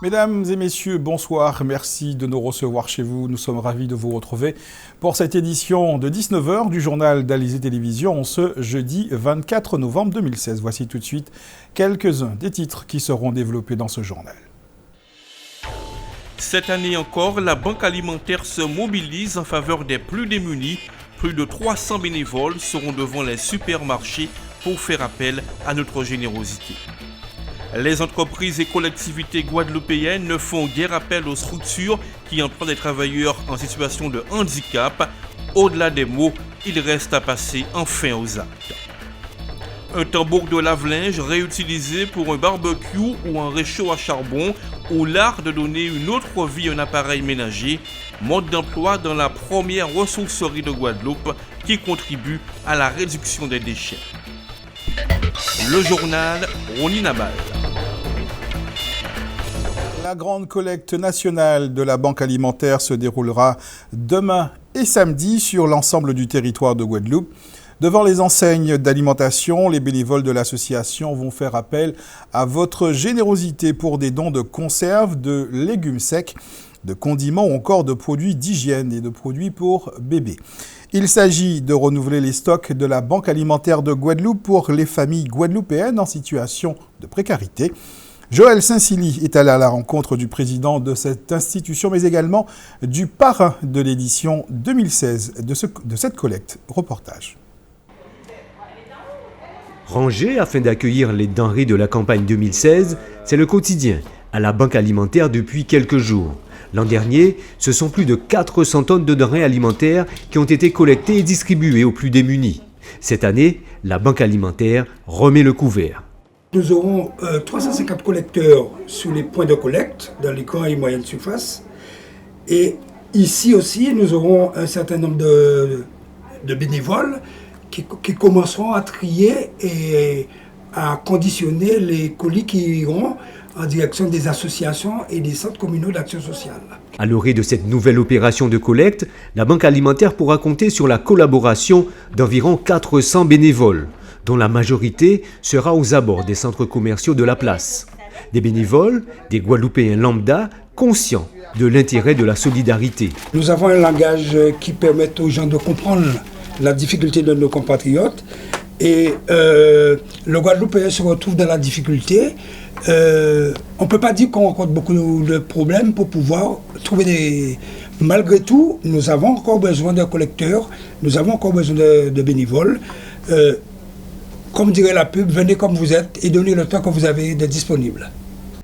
Mesdames et messieurs, bonsoir. Merci de nous recevoir chez vous. Nous sommes ravis de vous retrouver pour cette édition de 19h du journal d'Alizé Télévision ce jeudi 24 novembre 2016. Voici tout de suite quelques-uns des titres qui seront développés dans ce journal. Cette année encore, la Banque alimentaire se mobilise en faveur des plus démunis. Plus de 300 bénévoles seront devant les supermarchés pour faire appel à notre générosité. Les entreprises et collectivités guadeloupéennes ne font guère appel aux structures qui emploient des travailleurs en situation de handicap. Au-delà des mots, il reste à passer enfin aux actes. Un tambour de lave-linge réutilisé pour un barbecue ou un réchaud à charbon ou l'art de donner une autre vie à un appareil ménager, mode d'emploi dans la première ressourcerie de Guadeloupe qui contribue à la réduction des déchets. Le journal Rony Nabal. La grande collecte nationale de la Banque alimentaire se déroulera demain et samedi sur l'ensemble du territoire de Guadeloupe. Devant les enseignes d'alimentation, les bénévoles de l'association vont faire appel à votre générosité pour des dons de conserves, de légumes secs, de condiments ou encore de produits d'hygiène et de produits pour bébés. Il s'agit de renouveler les stocks de la Banque alimentaire de Guadeloupe pour les familles guadeloupéennes en situation de précarité. Joël Saint-Silly est allé à la rencontre du président de cette institution, mais également du parrain de l'édition 2016 de cette collecte. Reportage. Rangé afin d'accueillir les denrées de la campagne 2016, c'est le quotidien à la Banque alimentaire depuis quelques jours. L'an dernier, ce sont plus de 400 tonnes de denrées alimentaires qui ont été collectées et distribuées aux plus démunis. Cette année, la Banque alimentaire remet le couvert. Nous aurons 350 collecteurs sur les points de collecte dans les grandes et moyennes surfaces. Et ici aussi, nous aurons un certain nombre de bénévoles qui commenceront à trier et à conditionner les colis qui iront en direction des associations et des centres communaux d'action sociale. À l'orée de cette nouvelle opération de collecte, la Banque alimentaire pourra compter sur la collaboration d'environ 400 bénévoles, dont la majorité sera aux abords des centres commerciaux de la place. Des bénévoles, des Guadeloupéens lambda, conscients de l'intérêt de la solidarité. Nous avons un langage qui permet aux gens de comprendre la difficulté de nos compatriotes et le Guadeloupéen se retrouve dans la difficulté. On ne peut pas dire qu'on rencontre beaucoup de problèmes pour pouvoir trouver des... Malgré tout, nous avons encore besoin de collecteurs, nous avons encore besoin de bénévoles. Comme dirait la pub, venez comme vous êtes et donnez le temps que vous avez de disponible.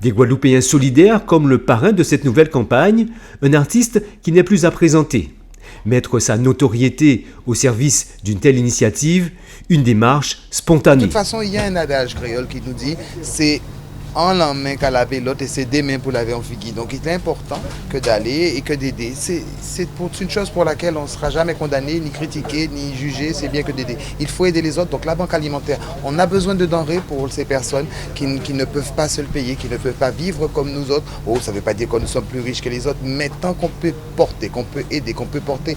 Des Guadeloupéens solidaires comme le parrain de cette nouvelle campagne, un artiste qui n'est plus à présenter. Mettre sa notoriété au service d'une telle initiative, une démarche spontanée. De toute façon, il y a un adage créole qui nous dit c'est en la main qu'à laver l'autre et c'est des mains pour laver en figuier. Donc il est important que d'aller et que d'aider. C'est une chose pour laquelle on ne sera jamais condamné, ni critiqué, ni jugé, c'est bien que d'aider. Il faut aider les autres. Donc la Banque alimentaire, on a besoin de denrées pour ces personnes qui ne peuvent pas se le payer, qui ne peuvent pas vivre comme nous autres. Oh, ça ne veut pas dire que nous sommes plus riches que les autres, mais tant qu'on peut porter, qu'on peut aider, qu'on peut porter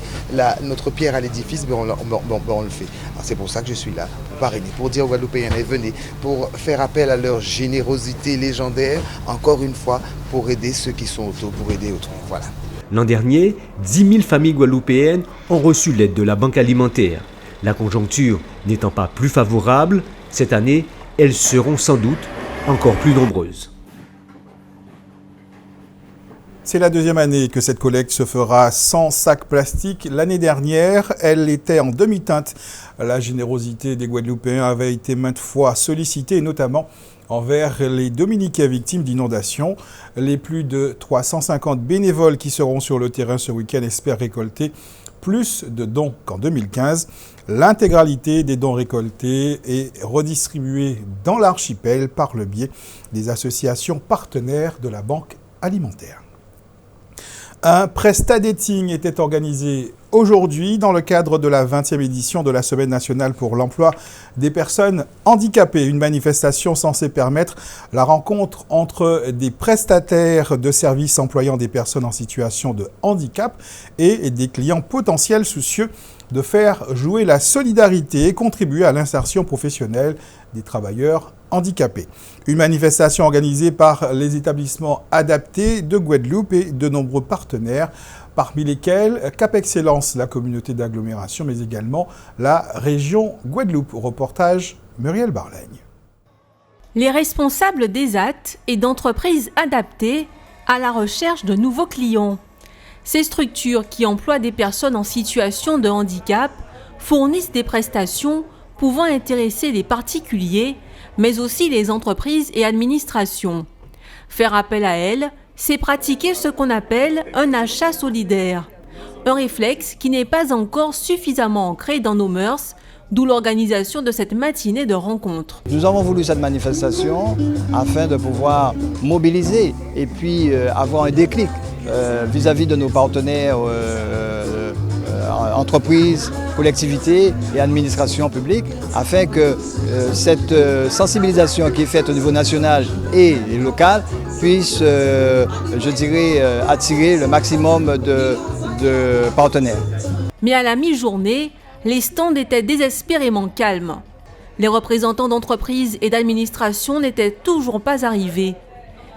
notre pierre à l'édifice, on le fait. C'est pour ça que je suis là, pour parrainer, pour dire aux Guadeloupéens, venez, pour faire appel à leur générosité légendaire, encore une fois, pour aider ceux qui sont autour, pour aider autrui. Voilà. L'an dernier, 10 000 familles guadeloupéennes ont reçu l'aide de la Banque alimentaire. La conjoncture n'étant pas plus favorable, cette année, elles seront sans doute encore plus nombreuses. C'est la deuxième année que cette collecte se fera sans sac plastique. L'année dernière, elle était en demi-teinte. La générosité des Guadeloupéens avait été maintes fois sollicitée, notamment envers les Dominicains victimes d'inondations. Les plus de 350 bénévoles qui seront sur le terrain ce week-end espèrent récolter plus de dons qu'en 2015. L'intégralité des dons récoltés est redistribuée dans l'archipel par le biais des associations partenaires de la Banque alimentaire. Un presta dating était organisé aujourd'hui dans le cadre de la 20e édition de la Semaine nationale pour l'emploi des personnes handicapées. Une manifestation censée permettre la rencontre entre des prestataires de services employant des personnes en situation de handicap et des clients potentiels soucieux de faire jouer la solidarité et contribuer à l'insertion professionnelle des travailleurs handicapés. Une manifestation organisée par les établissements adaptés de Guadeloupe et de nombreux partenaires, parmi lesquels Cap Excellence, la communauté d'agglomération, mais également la région Guadeloupe. Reportage Muriel Barlaigne. Les responsables d'ESAT et d'entreprises adaptées à la recherche de nouveaux clients. Ces structures qui emploient des personnes en situation de handicap fournissent des prestations pouvant intéresser les particuliers, mais aussi les entreprises et administrations. Faire appel à elles, c'est pratiquer ce qu'on appelle un achat solidaire. Un réflexe qui n'est pas encore suffisamment ancré dans nos mœurs, d'où l'organisation de cette matinée de rencontre. Nous avons voulu cette manifestation afin de pouvoir mobiliser et puis avoir un déclic vis-à-vis de nos partenaires entreprises, collectivités et administrations publiques, afin que cette sensibilisation qui est faite au niveau national et local puisse, je dirais, attirer le maximum de partenaires. Mais à la mi-journée, les stands étaient désespérément calmes. Les représentants d'entreprises et d'administrations n'étaient toujours pas arrivés.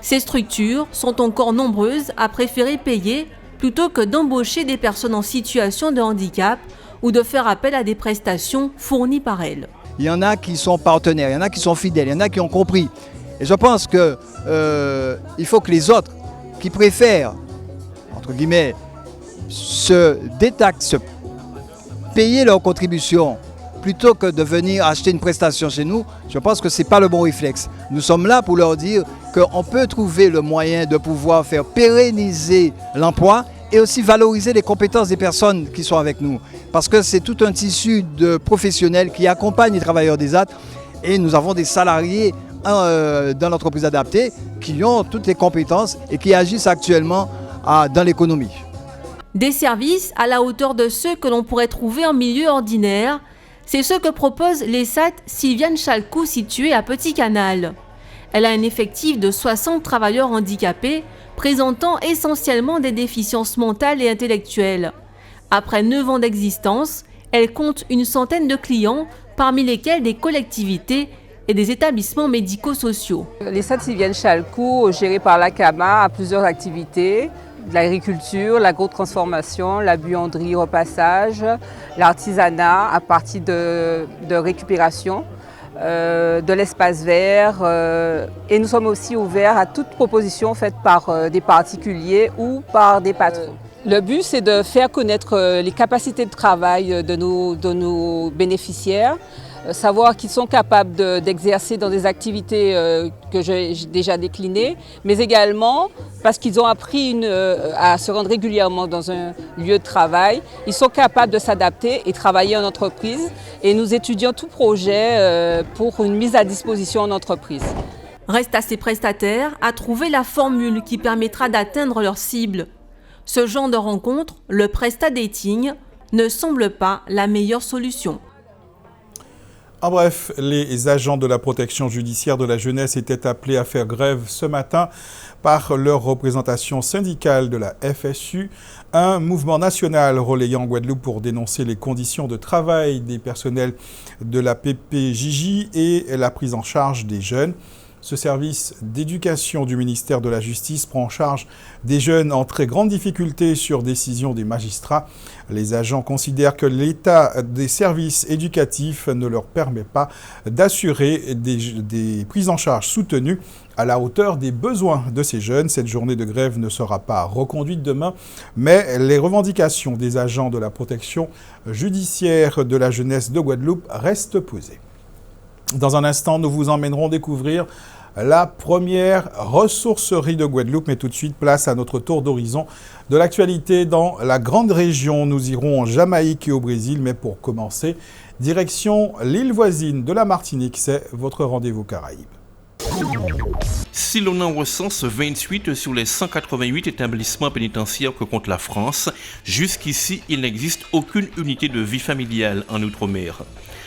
Ces structures sont encore nombreuses à préférer payer plutôt que d'embaucher des personnes en situation de handicap ou de faire appel à des prestations fournies par elles. Il y en a qui sont partenaires, il y en a qui sont fidèles, il y en a qui ont compris. Et je pense qu'il faut que les autres qui préfèrent, entre guillemets, se détaxent, payer leurs contributions plutôt que de venir acheter une prestation chez nous, je pense que ce n'est pas le bon réflexe. Nous sommes là pour leur dire qu'on peut trouver le moyen de pouvoir faire pérenniser l'emploi et aussi valoriser les compétences des personnes qui sont avec nous. Parce que c'est tout un tissu de professionnels qui accompagnent les travailleurs d'ESAT et nous avons des salariés dans l'entreprise adaptée qui ont toutes les compétences et qui agissent actuellement dans l'économie. Des services à la hauteur de ceux que l'on pourrait trouver en milieu ordinaire, c'est ce que propose l'ESAT Sylviane Chalcou située à Petit Canal. Elle a un effectif de 60 travailleurs handicapés présentant essentiellement des déficiences mentales et intellectuelles. Après 9 ans d'existence, elle compte une centaine de clients, parmi lesquels des collectivités et des établissements médico-sociaux. L'ESAT Sylviane Chalcou, géré par l'ACAMA, a plusieurs activités. De l'agriculture, l'agrotransformation, la buanderie, repassage, l'artisanat à partir de récupération, de l'espace vert. Et nous sommes aussi ouverts à toute proposition faite par des particuliers ou par des patrons. Le but, c'est de faire connaître les capacités de travail de nos bénéficiaires, savoir qu'ils sont capables d'exercer dans des activités que j'ai déjà déclinées, mais également parce qu'ils ont appris à se rendre régulièrement dans un lieu de travail. Ils sont capables de s'adapter et travailler en entreprise. Et nous étudions tout projet pour une mise à disposition en entreprise. Reste à ces prestataires à trouver la formule qui permettra d'atteindre leur cible. Ce genre de rencontre, le Presta Dating, ne semble pas la meilleure solution. En bref, les agents de la protection judiciaire de la jeunesse étaient appelés à faire grève ce matin par leur représentation syndicale de la FSU, un mouvement national relayant Guadeloupe pour dénoncer les conditions de travail des personnels de la PPJJ et la prise en charge des jeunes. Ce service d'éducation du ministère de la Justice prend en charge des jeunes en très grande difficulté sur décision des magistrats. Les agents considèrent que l'état des services éducatifs ne leur permet pas d'assurer des prises en charge soutenues à la hauteur des besoins de ces jeunes. Cette journée de grève ne sera pas reconduite demain, mais les revendications des agents de la protection judiciaire de la jeunesse de Guadeloupe restent posées. Dans un instant, nous vous emmènerons découvrir la première ressourcerie de Guadeloupe. Mais tout de suite, place à notre tour d'horizon de l'actualité dans la grande région. Nous irons en Jamaïque et au Brésil. Mais pour commencer, direction l'île voisine de la Martinique. C'est votre rendez-vous Caraïbes. Si l'on en recense 28 sur les 188 établissements pénitentiaires que compte la France, jusqu'ici, il n'existe aucune unité de vie familiale en Outre-mer.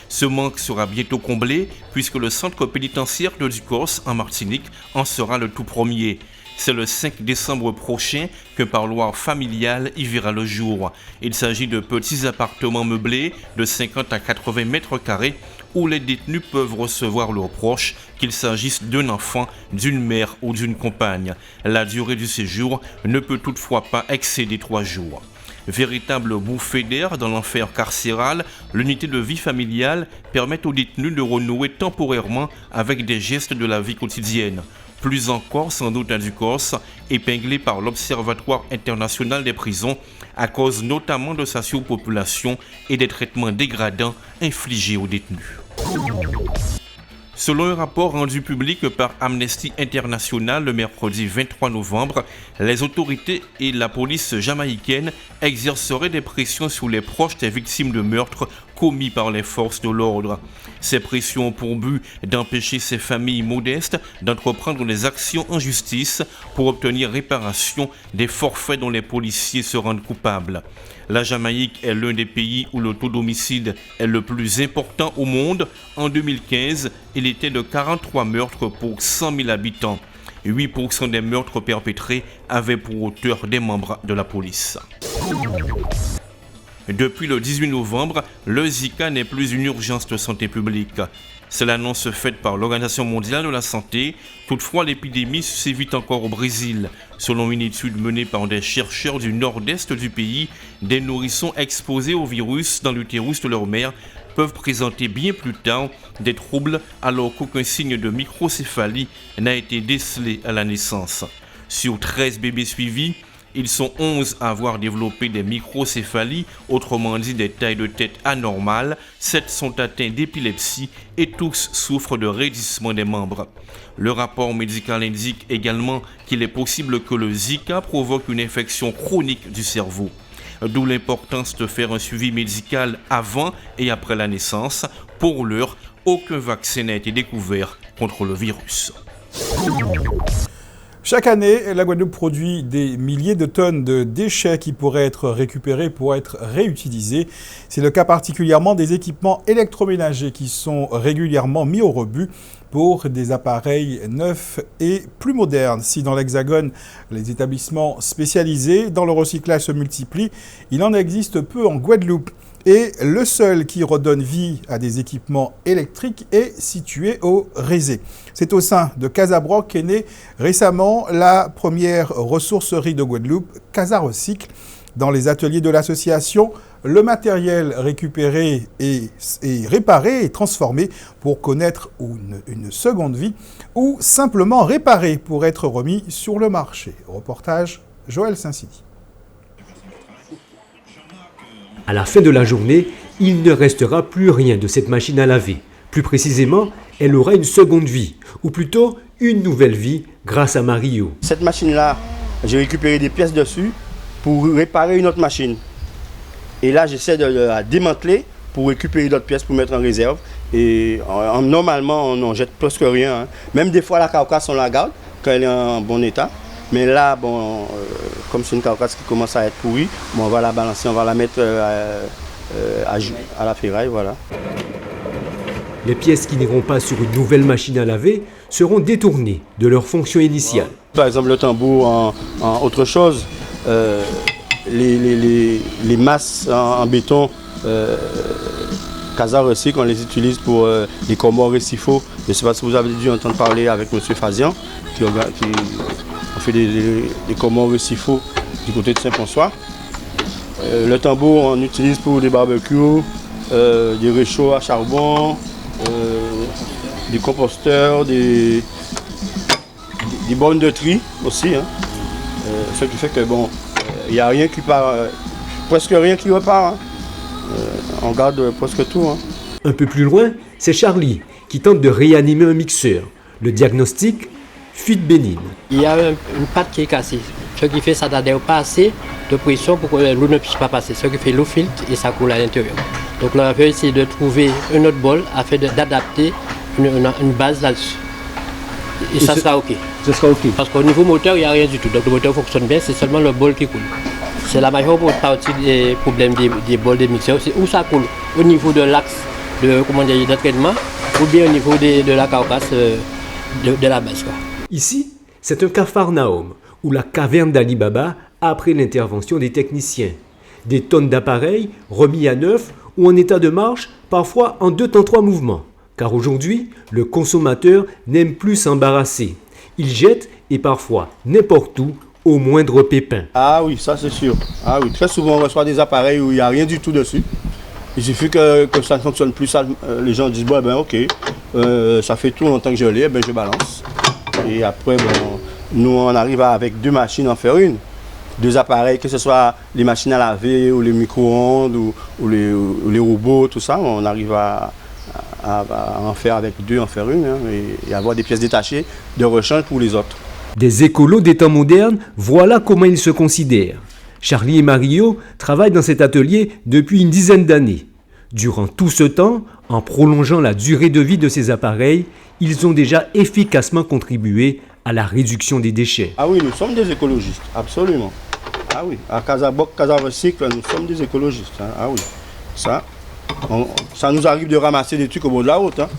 Ce manque sera bientôt comblé puisque le centre pénitentiaire de Ducos en Martinique en sera le tout premier. C'est le 5 décembre prochain qu'un parloir familial y verra le jour. Il s'agit de petits appartements meublés de 50 à 80 mètres carrés où les détenus peuvent recevoir leurs proches, qu'il s'agisse d'un enfant, d'une mère ou d'une compagne. La durée du séjour ne peut toutefois pas excéder 3 jours. Véritable bouffée d'air dans l'enfer carcéral, l'unité de vie familiale permet aux détenus de renouer temporairement avec des gestes de la vie quotidienne. Plus encore, sans doute un Ducos, épinglé par l'Observatoire international des prisons, à cause notamment de sa surpopulation et des traitements dégradants infligés aux détenus. Selon un rapport rendu public par Amnesty International le mercredi 23 novembre, les autorités et la police jamaïcaine exerceraient des pressions sur les proches des victimes de meurtres commis par les forces de l'ordre. Ces pressions ont pour but d'empêcher ces familles modestes d'entreprendre des actions en justice pour obtenir réparation des forfaits dont les policiers se rendent coupables. La Jamaïque est l'un des pays où le taux d'homicide est le plus important au monde. En 2015, il était de 43 meurtres pour 100 000 habitants. 8% des meurtres perpétrés avaient pour auteur des membres de la police. Depuis le 18 novembre, le Zika n'est plus une urgence de santé publique. C'est l'annonce faite par l'Organisation mondiale de la santé. Toutefois, l'épidémie sévit encore au Brésil. Selon une étude menée par des chercheurs du nord-est du pays, des nourrissons exposés au virus dans l'utérus de leur mère peuvent présenter bien plus tard des troubles alors qu'aucun signe de microcéphalie n'a été décelé à la naissance. Sur 13 bébés suivis, ils sont 11 à avoir développé des microcéphalies, autrement dit des tailles de tête anormales. 7 sont atteints d'épilepsie et tous souffrent de raidissement des membres. Le rapport médical indique également qu'il est possible que le Zika provoque une infection chronique du cerveau. D'où l'importance de faire un suivi médical avant et après la naissance. Pour l'heure, aucun vaccin n'a été découvert contre le virus. Chaque année, la Guadeloupe produit des milliers de tonnes de déchets qui pourraient être récupérés pour être réutilisés. C'est le cas particulièrement des équipements électroménagers qui sont régulièrement mis au rebut pour des appareils neufs et plus modernes. Si dans l'Hexagone, les établissements spécialisés dans le recyclage se multiplient, il en existe peu en Guadeloupe. Et le seul qui redonne vie à des équipements électriques est situé au Rézé. C'est au sein de Casabroc qu'est née récemment la première ressourcerie de Guadeloupe, Casa Recycle. Dans les ateliers de l'association, le matériel récupéré et réparé et transformé pour connaître une seconde vie ou simplement réparé pour être remis sur le marché. Reportage Joël Saint-Sidi. À la fin de la journée, il ne restera plus rien de cette machine à laver. Plus précisément, elle aura une seconde vie, ou plutôt une nouvelle vie grâce à Mario. Cette machine-là, j'ai récupéré des pièces dessus pour réparer une autre machine. Et là, j'essaie de la démanteler pour récupérer d'autres pièces pour mettre en réserve. Et normalement, on n'en jette presque rien. Hein. Même des fois, la carcasse, on la garde quand elle est en bon état. Mais là, bon, comme c'est une carcasse qui commence à être pourrie, bon, on va la balancer, on va la mettre à la ferraille, voilà. Les pièces qui n'iront pas sur une nouvelle machine à laver seront détournées de leur fonction initiale. Par exemple, le tambour en autre chose, les masses en béton, Casa Recycle, on les utilise pour les comores récifaux. Je ne sais pas si vous avez dû entendre parler avec M. Fazian, qui on fait des comores récifaux du côté de Saint-François. Le tambour, on utilise pour des barbecues, des réchauds à charbon, des composteurs, des bornes de tri aussi. Hein. Ce qui fait que bon, il n'y a rien qui part, presque rien qui repart. Hein. On garde presque tout. Hein. Un peu plus loin, c'est Charlie qui tente de réanimer un mixeur. Le diagnostic, fuite bénigne. Il y a une patte qui est cassée. Ce qui fait que ça n'adhère pas assez de pression pour que l'eau ne puisse pas passer. Ce qui fait l'eau filtre et ça coule à l'intérieur. Donc là, on va essayer de trouver un autre bol afin d'adapter une base là-dessus. Et ça sera OK. Ça sera OK. Parce qu'au niveau moteur, il n'y a rien du tout. Donc le moteur fonctionne bien, c'est seulement le bol qui coule. C'est la majeure partie des problèmes des bols des mixeurs, c'est où ça coule. Au niveau de l'axe d'entraînement ou bien au niveau de la carcasse de la base. Quoi. Ici, c'est un capharnaüm ou la caverne d'Ali Baba après l'intervention des techniciens. Des tonnes d'appareils remis à neuf ou en état de marche parfois en 2 temps 3 mouvements, car aujourd'hui, le consommateur n'aime plus s'embarrasser. Il jette et parfois n'importe où, au moindre pépin. Ah oui, ça c'est sûr. Ah oui, très souvent on reçoit des appareils où il n'y a rien du tout dessus. Il suffit que ça ne fonctionne plus, ça, les gens disent bon, ben ok, ça fait tout longtemps que je l'ai, ben je balance. Et après, bon, nous on arrive avec 2 machines en faire une. 2 appareils, que ce soit les machines à laver ou les micro-ondes ou les robots, tout ça, on arrive à en faire avec 2, en faire une, hein, et avoir des pièces détachées de rechange pour les autres. Des écolos des temps modernes, voilà comment ils se considèrent. Charlie et Mario travaillent dans cet atelier depuis une dizaine d'années. Durant tout ce temps, en prolongeant la durée de vie de ces appareils, ils ont déjà efficacement contribué à la réduction des déchets. Ah oui, nous sommes des écologistes, absolument. Ah oui, à Casaboc, Casarecycle, nous sommes des écologistes. Hein. Ah oui, ça nous arrive de ramasser des trucs au bord de la route. Hein.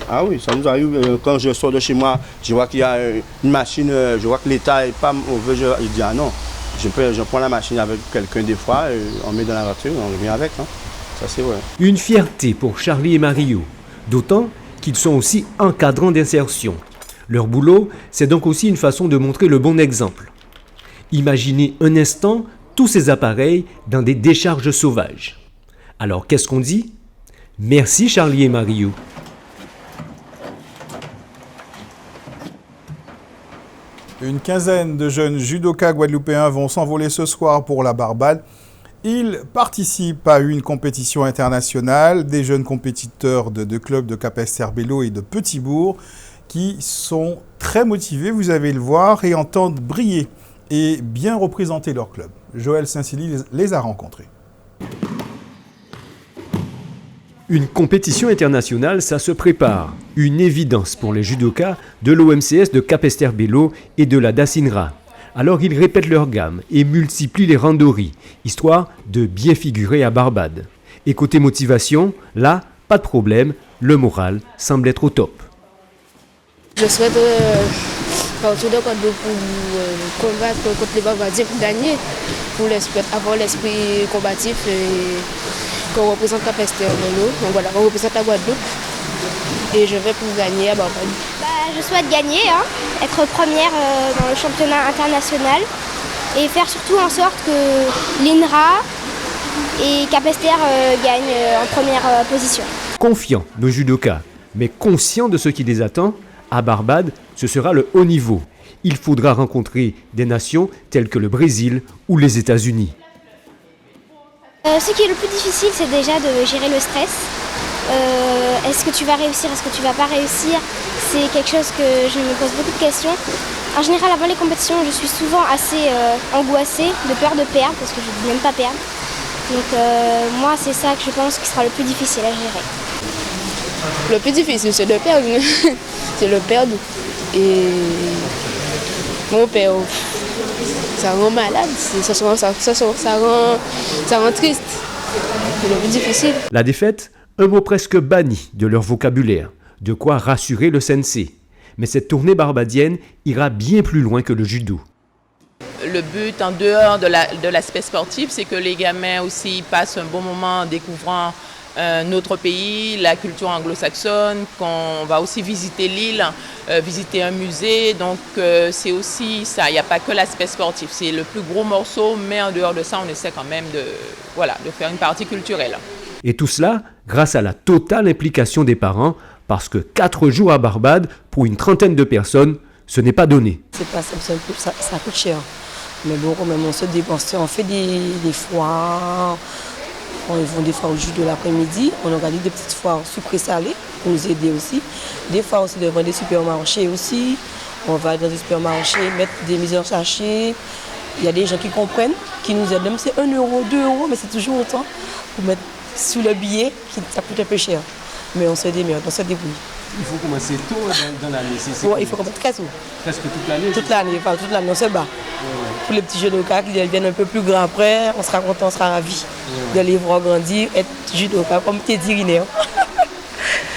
Ah oui, ça nous arrive, quand je sors de chez moi, je vois qu'il y a une machine, je vois que l'État n'est pas mauvais, je dis ah non, je prends la machine avec quelqu'un des fois, et on met dans la voiture, on revient avec, hein. Ça c'est vrai. Une fierté pour Charlie et Mario, d'autant qu'ils sont aussi encadrants d'insertion. Leur boulot, c'est donc aussi une façon de montrer le bon exemple. Imaginez un instant tous ces appareils dans des décharges sauvages. Alors qu'est-ce qu'on dit? Merci Charlie et Mario. Une quinzaine de jeunes judokas guadeloupéens vont s'envoler ce soir pour la Barbade. Ils participent à une compétition internationale, des jeunes compétiteurs de 2 clubs de Capesterre-Belle-Eau et de Petit-Bourg qui sont très motivés, vous allez le voir, et entendent briller et bien représenter leur club. Joël Saint-Silly les a rencontrés. Une compétition internationale, ça se prépare. Une évidence pour les judokas de l'OMCS de Capesterre-Belle-Eau et de la Dacinra. Alors ils répètent leur gamme et multiplient les randonnées, histoire de bien figurer à Barbade. Et côté motivation, là, pas de problème, le moral semble être au top. Je souhaite partout de Guadeloupe pour combattre contre les Barbadiens, pour gagner, pour avoir l'esprit combatif et qu'on représente Capesterre-Belle-Eau. Donc voilà, on représente la Guadeloupe et je vais pour gagner à Barbade. Je souhaite gagner, être première dans le championnat international et faire surtout en sorte que l'INRA et Capesterre gagnent en première position. Confiants, nos judokas, mais conscients de ce qui les attend, à Barbade, ce sera le haut niveau. Il faudra rencontrer des nations telles que le Brésil ou les États-Unis. Ce qui est le plus difficile, c'est déjà de gérer le stress. Est-ce que tu vas réussir, est-ce que tu vas pas réussir? C'est quelque chose que je me pose beaucoup de questions. En général, avant les compétitions, je suis souvent assez angoissée, de peur de perdre, parce que je n'aime pas perdre. Donc moi, c'est ça que je pense qui sera le plus difficile à gérer. Le plus difficile, c'est de perdre. C'est le perdre. Et mon père, ça rend malade, ça rend triste. C'est le plus difficile. La défaite, un mot presque banni de leur vocabulaire, de quoi rassurer le sensei. Mais cette tournée barbadienne ira bien plus loin que le judo. Le but, en dehors de l'aspect sportif, c'est que les gamins aussi passent un bon moment en découvrant notre pays, la culture anglo-saxonne, qu'on va aussi visiter l'île, visiter un musée. Donc c'est aussi ça, il n'y a pas que l'aspect sportif, c'est le plus gros morceau, mais en dehors de ça, on essaie quand même de faire une partie culturelle. Et tout cela grâce à la totale implication des parents, parce que 4 jours à Barbade, pour une trentaine de personnes, ce n'est pas donné. C'est pas ça coûte cher. Mais bon, quand même, on se dépense, on fait des foires. Ils vont des fois au jus de l'après-midi, on organise des petites foires sucrées-salées pour nous aider aussi. Des fois aussi devant des supermarchés aussi. On va dans des supermarchés, mettre des mises en sachet. Il y a des gens qui comprennent, qui nous aident. Même si c'est 1 euro, 2 euros, mais c'est toujours autant pour mettre sous le billet, ça coûte un peu cher. Mais on se démerde, on se débrouille. Il faut commencer tôt dans l'année. Ouais, il faut commencer très tôt. Presque toute l'année. Toute l'année, on se bat. Pour les petits judokas qui deviennent un peu plus grands après, on sera content, on sera ravis de les voir grandir, être judokas comme Teddy Riner.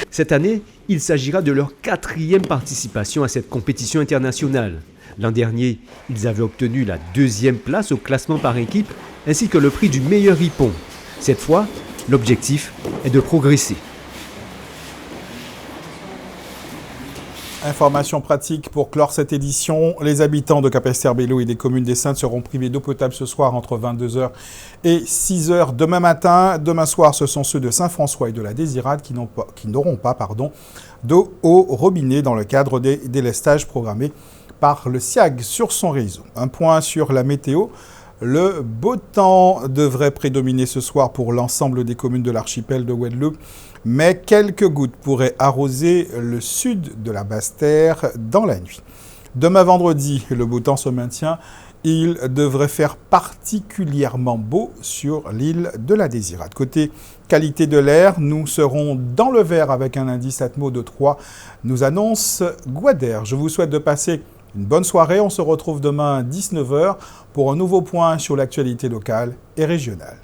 Cette année, il s'agira de leur 4e participation à cette compétition internationale. L'an dernier, ils avaient obtenu la 2e place au classement par équipe, ainsi que le prix du meilleur hippon. Cette fois, L'objectif est de progresser. Information pratique pour clore cette édition. Les habitants de Capesterre-Belle-Eau et des communes des Saintes seront privés d'eau potable ce soir entre 22h et 6h demain matin. Demain soir, ce sont ceux de Saint-François et de la Désirade qui n'auront pas d'eau au robinet dans le cadre des délestages programmés par le SIAG sur son réseau. Un point sur la météo. Le beau temps devrait prédominer ce soir pour l'ensemble des communes de l'archipel de Guadeloupe, mais quelques gouttes pourraient arroser le sud de la Basse-Terre dans la nuit. Demain vendredi, le beau temps se maintient. Il devrait faire particulièrement beau sur l'île de la Désirade. Côté qualité de l'air, nous serons dans le vert avec un indice Atmo de 3, nous annonce Guader. Je vous souhaite de passer une bonne soirée. On se retrouve demain à 19h pour un nouveau point sur l'actualité locale et régionale.